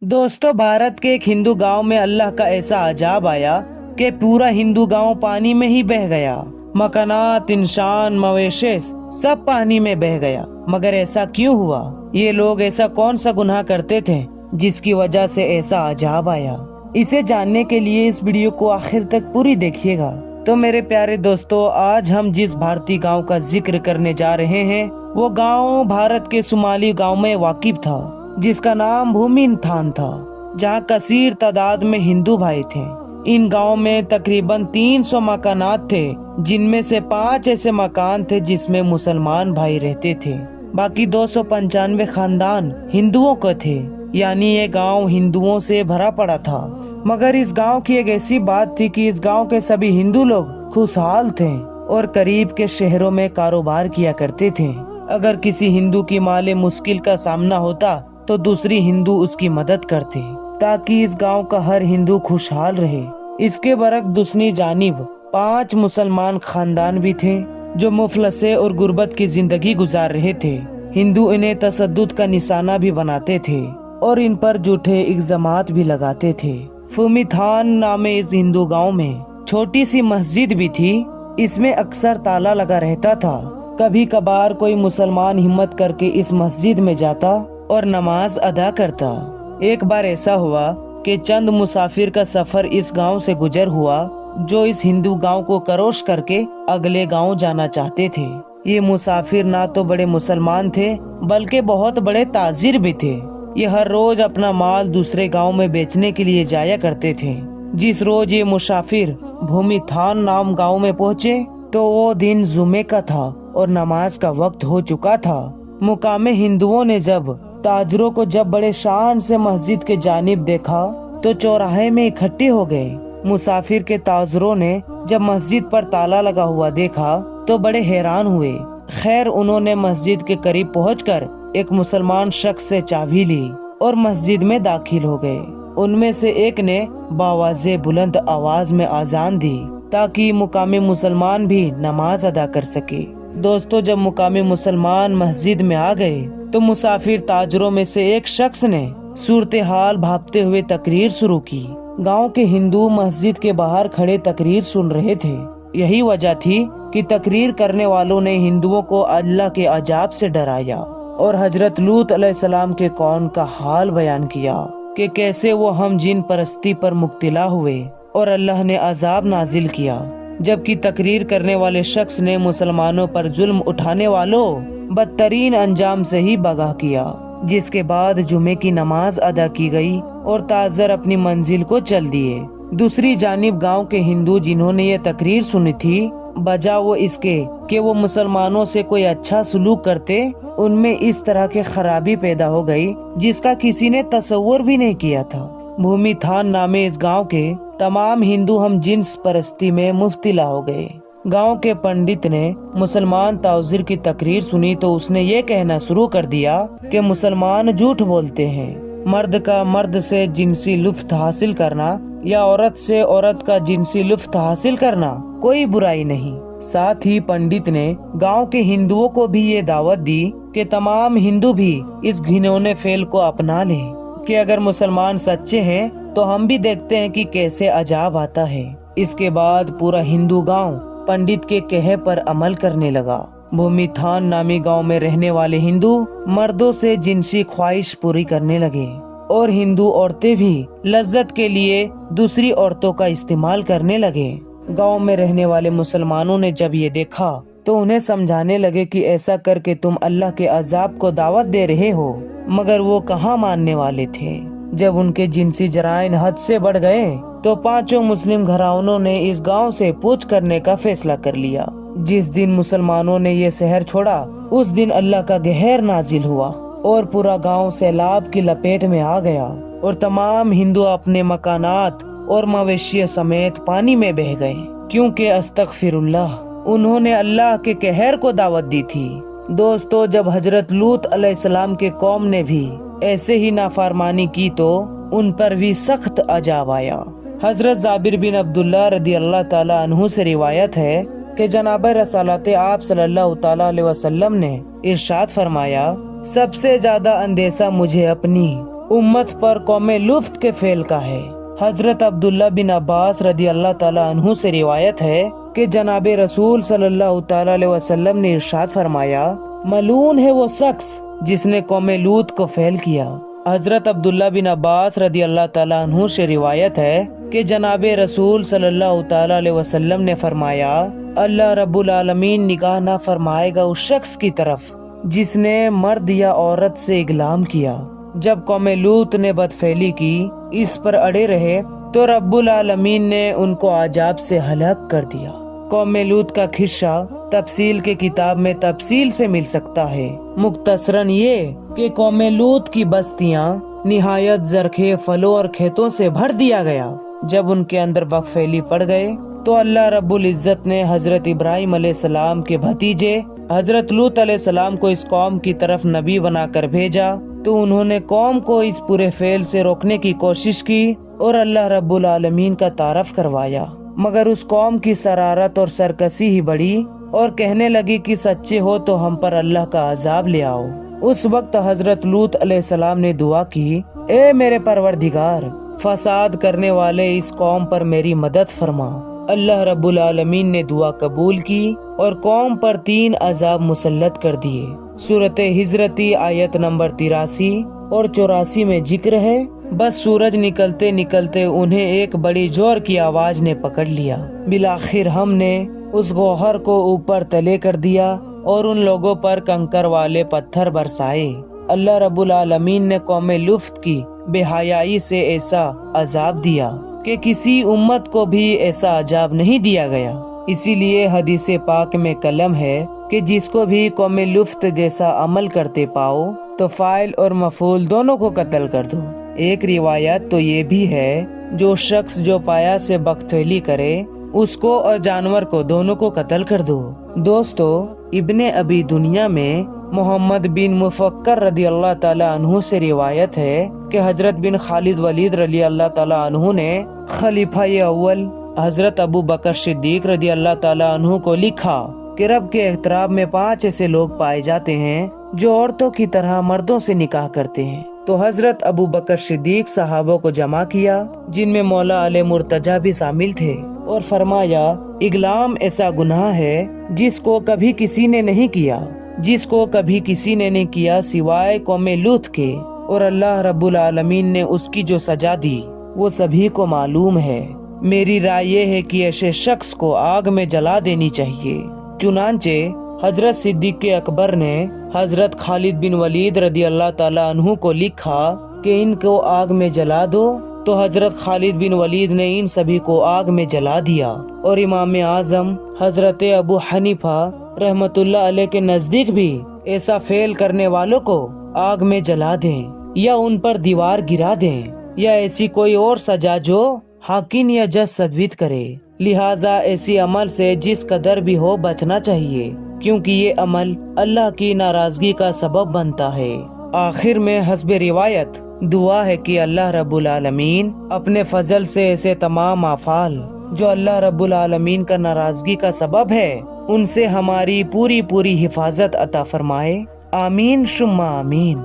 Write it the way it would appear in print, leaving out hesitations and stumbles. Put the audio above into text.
दोस्तों, भारत के एक हिंदू गांव में अल्लाह का ऐसा अजाब आया कि पूरा हिंदू गांव पानी में ही बह गया। मकानात, इंसान, मवेशी सब पानी में बह गया। मगर ऐसा क्यों हुआ? ये लोग ऐसा कौन सा गुनाह करते थे जिसकी वजह से ऐसा अजाब आया? इसे जानने के लिए इस वीडियो को आखिर तक पूरी देखिएगा। तो मेरे प्यारे दोस्तों, आज हम जिस भारतीय गांव का जिक्र करने जा रहे हैं वो गांव भारत के शुमाली गांव में वाकिफ था, जिसका नाम भूमिथान था, जहां कसीर तादाद में हिंदू भाई थे। इन गांव में तकरीबन 300 मकानात थे, जिनमें से 5 ऐसे मकान थे जिसमें मुसलमान भाई रहते थे। बाकी 295 खानदान हिंदुओं के थे, यानी ये गांव हिंदुओं से भरा पड़ा था। मगर इस गांव की एक ऐसी बात थी कि इस गांव के सभी हिंदू लोग खुशहाल थे और करीब के शहरों में कारोबार किया करते थे। अगर किसी हिंदू की माले मुश्किल का सामना होता तो दूसरी हिंदू उसकी मदद करते, ताकि इस गांव का हर हिंदू खुशहाल रहे। इसके बरक दूसरी जानिब 5 मुसलमान खानदान भी थे जो मुफलसे और गुर्बत की जिंदगी गुजार रहे थे। हिंदू इन्हें तसद्दुद का निशाना भी बनाते थे और इन पर झूठे इल्जामात भी लगाते थे। भूमिथान नामे इस हिंदू गांव में छोटी सी मस्जिद भी थी। इसमें अक्सर ताला लगा रहता था। कभी कभार कोई मुसलमान हिम्मत करके इस मस्जिद में जाता और नमाज अदा करता। एक बार ऐसा हुआ कि चंद मुसाफिर का सफर इस गांव से गुजर हुआ, जो इस हिंदू गांव को क्रॉस करके अगले गांव जाना चाहते थे। ये मुसाफिर ना तो बड़े मुसलमान थे बल्कि बहुत बड़े ताजिर भी थे। ये हर रोज अपना माल दूसरे गांव में बेचने के लिए जाया करते थे। जिस रोज ये मुसाफिर भूमिथान नाम गांव में पहुंचे तो वो दिन जुमे का था और नमाज का वक्त हो चुका था। मुकामे हिंदुओं ने जब ताजरों को बड़े शान से मस्जिद के जानिब देखा तो चौराहे में इकट्ठे हो गए। मुसाफिर के ताजरों ने जब मस्जिद पर ताला लगा हुआ देखा तो बड़े हैरान हुए। खैर, उन्होंने मस्जिद के करीब पहुंचकर एक मुसलमान शख्स से चाबी ली और मस्जिद में दाखिल हो गए। उनमें से एक ने बावाज़े बुलंद आवाज में आजान दी ताकि मुकामी मुसलमान भी नमाज अदा कर सके। दोस्तों, जब मुकामी मुसलमान मस्जिद में आ गए तो मुसाफिर ताजरों में से एक शख्स ने सूरत हाल भांपते हुए तकरीर शुरू की। गांव के हिंदू मस्जिद के बाहर खड़े तकरीर सुन रहे थे। यही वजह थी कि तकरीर करने वालों ने हिंदुओं को अल्लाह के अजाब से डराया और हजरत लूत अलैहिस्सलाम के कौम का हाल बयान किया कि कैसे वो हम जिन परस्ती पर मुब्तला हुए और अल्लाह ने अजाब नाजिल किया। जबकि तकरीर करने वाले शख्स ने मुसलमानों पर जुल्म उठाने वालों बदतरीन अंजाम से ही बगा किया। जिसके बाद जुमे की नमाज अदा की गई और ताजर अपनी मंजिल को चल दिए। दूसरी जानिब गांव के हिंदू जिन्होंने ये तकरीर सुनी थी, बजा वो इसके कि वो मुसलमानों से कोई अच्छा सलूक करते, उनमें इस तरह के खराबी पैदा हो गई जिसका किसी ने तसव्वुर भी नहीं किया था। भूमिथान नामे इस गांव के तमाम हिंदू हम जिन्स परस्ती में मुब्तला हो गए। गांव के पंडित ने मुसलमान ताजिर की तकरीर सुनी तो उसने ये कहना शुरू कर दिया कि मुसलमान झूठ बोलते हैं। मर्द का मर्द से जिनसी लुत्फ हासिल करना या औरत से औरत का जिनसी लुत्फ हासिल करना कोई बुराई नहीं। साथ ही पंडित ने गांव के हिंदुओं को भी ये दावत दी कि तमाम हिंदू भी इस घिनौने फेल को अपना लें कि अगर मुसलमान सच्चे हैं तो हम भी देखते हैं कि कैसे अजाब आता है। इसके बाद पूरा हिंदू गांव पंडित के कहे पर अमल करने लगा। भूमिथान नामी गांव में रहने वाले हिंदू मर्दों से जिनसी ख्वाहिश पूरी करने लगे और हिंदू औरतें भी लज्जत के लिए दूसरी औरतों का इस्तेमाल करने लगे। गांव में रहने वाले मुसलमानों ने जब ये देखा तो उन्हें समझाने लगे कि ऐसा करके तुम अल्लाह के अजाब को दावत दे रहे हो, मगर वो कहाँ मानने वाले थे। जब उनके जिनसी जराइन हद से बढ़ गए तो 5 मुस्लिम घरानों ने इस गांव से पूछ करने का फैसला कर लिया। जिस दिन मुसलमानों ने ये शहर छोड़ा उस दिन अल्लाह का कहर नाजिल हुआ और पूरा गांव सैलाब की लपेट में आ गया और तमाम हिंदू अपने मकानात और मवेशी समेत पानी में बह गए, क्योंकि अस्तगफिरुल्लाह, उन्होंने अल्लाह के कहर को दावत दी थी। दोस्तों, जब हजरत लूत अलैहिस्सलाम के कौम ने भी ऐसे ही नाफरमानी की तो उन पर भी सख्त अजाब आया। हजरत जाबिर बिन अब्दुल्लाह रदी अल्लाह ताला अन्हु से रिवायत है कि जनाब रसालत आप सल्लल्लाहु ताला अलैहि वसल्लम ने इरशाद फरमाया, सबसे ज्यादा अंदेशा मुझे अपनी उम्मत पर कौम लुफ्त के फेल का है। हजरत अब्दुल्ला बिन अब्बास रदी अल्लाह ताला अन्हु से रिवायत है कि जनाब रसूल सल्लल्लाहु ताला अलैहि वसल्लम ने इरशाद फरमाया, मलून है वो शख्स जिसने कौम लूत को फेल किया। हजरत अब्दुल्ला बिन अब्बास रदी अल्लाह ताला अन्हु से रिवायत है कि जनाब रसूल सल्लल्लाहु ताला अलैहि वसल्लम ने फरमाया, अल्लाह रब्बुल आलमीन निगाह ना फरमाएगा उस शख्स की तरफ जिसने मर्द या औरत से इगलाम किया। जब कौम लूत ने बदफेली की, इस पर अड़े रहे, तो रब्बुल आलमीन ने उनको आजाब से हलाक कर दिया। कौम लूत का खिस्सा तफसील के किताब में तफसील से मिल सकता है। मुख्तसरन ये कि कौम लूत की बस्तियां निहायत जरखे फलों और खेतों से भर दिया गया। जब उनके अंदर बदफेली पड़ गए तो अल्लाह रब्बुल इज्जत ने हजरत इब्राहिम अलैहिस्सलाम के भतीजे हजरत लूत अलैहिस्सलाम को इस कौम की तरफ नबी बनाकर भेजा। तो उन्होंने कौम को इस पूरे फेल से रोकने की कोशिश की और अल्लाह रब्बुल आलमीन का तारफ करवाया, मगर उस कौम की शरारत और सरकशी ही बढ़ी और कहने लगी कि सच्चे हो तो हम पर अल्लाह का अजाब ले आओ। उस वक्त हजरत लूत अलैहिस्सलाम ने दुआ की, ए मेरे परवरदिगार, फसाद करने वाले इस कौम पर मेरी मदद फरमा। अल्लाह रब्बुल आलमीन ने दुआ कबूल की और कौम पर 3 अजाब मुसल्लत कर दिए। सूरत हिजरती आयत नंबर 83 और 84 में जिक्र है, बस सूरज निकलते निकलते उन्हें एक बड़ी जोर की आवाज ने पकड़ लिया। बिलाखिर हमने उस गोहर को ऊपर तले कर दिया और उन लोगों पर कंकर वाले पत्थर बरसाए। अल्लाह रब्बुल आलमीन ने कौम लुफ्त की बेहयाई से ऐसा अजाब दिया कि किसी उम्मत को भी ऐसा अजाब नहीं दिया गया। इसीलिए हदीस पाक में कलम है कि जिसको भी कौम लुफ्त जैसा अमल करते पाओ तो फाइल और मफूल दोनों को कत्ल कर दो। एक रिवायत तो ये भी है, जो शख्स जो पाया से बख्तफेली करे उसको और जानवर को दोनों को कत्ल कर दो। दोस्तों, इब्ने अबी दुनिया में मोहम्मद बिन मुफक्कर रदी अल्लाह ताला अन्हु से रिवायत है कि हजरत बिन खालिद वलीद रली अल्लाह ताला अन्हु ने खलीफा अव्वल हजरत अबू बकर सिद्दीक रदी अल्लाह ताला अन्हु को लिखा कि रब के एहतराम में 5 ऐसे लोग पाए जाते हैं जो औरतों की तरह मर्दों से निकाह करते हैं। तो हजरत अबू बकर सिद्दीक सहाबों को जमा किया, जिनमें मौला अली मुर्तजा भी शामिल थे, और फरमाया, इगलाम ऐसा गुनाह है जिसको कभी किसी ने नहीं किया सिवाय कौम लूत के, और अल्लाह रब्बुल आलमीन ने उसकी जो सजा दी वो सभी को मालूम है। मेरी राय ये है कि ऐसे शख्स को आग में जला देनी चाहिए। चुनांचे हजरत सिद्दीक अकबर ने हजरत खालिद बिन वलीद रदी अल्लाह ताला अन्हु को लिखा कि इनको आग में जला दो। तो हजरत खालिद बिन वलीद ने इन सभी को आग में जला दिया। और इमाम आजम हजरत अबू हनीफा रहमतुल्लाह अलैह के नजदीक भी ऐसा फेल करने वालों को आग में जला दें या उन पर दीवार गिरा दें या ऐसी कोई और सजा जो हाकिम या जज सदवित करे। लिहाजा ऐसी अमल से जिस कदर भी हो बचना चाहिए, क्योंकि ये अमल अल्लाह की नाराजगी का सबब बनता है। आखिर में हस्बे रिवायत दुआ है कि अल्लाह रब्बुल आलमीन अपने फजल से ऐसे तमाम अफ़ाल जो अल्लाह रब्बुल आलमीन का नाराजगी का सबब है उनसे हमारी पूरी हिफाजत अता फरमाए। आमीन शुम्मा आमीन।